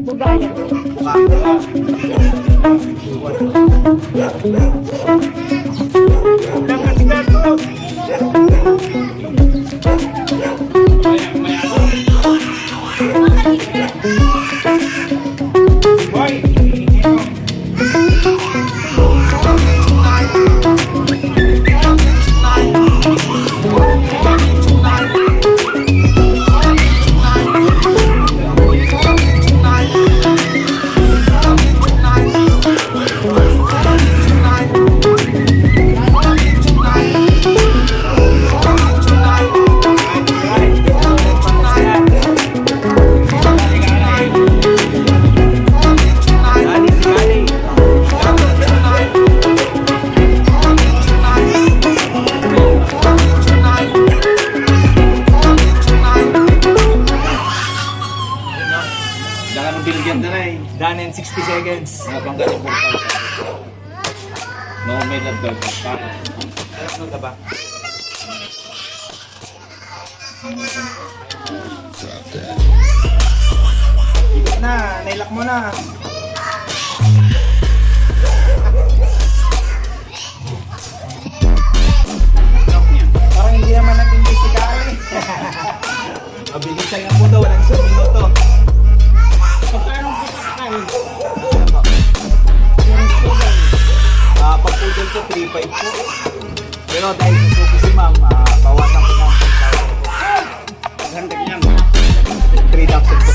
Bugaya. Done in 60 seconds. Habang ganun po no, may lagdag pa. Ano ka ba? Ikot na, nailak mo na. Parang hindi naman naging bisikali. Mabilisan nga po daw, walang 1 minuto. Pag poodle ko, 3.5 po. Pero dahil sa suki si ma'am, bawasan ko ng 10,000 po. 100 lang. 3,000.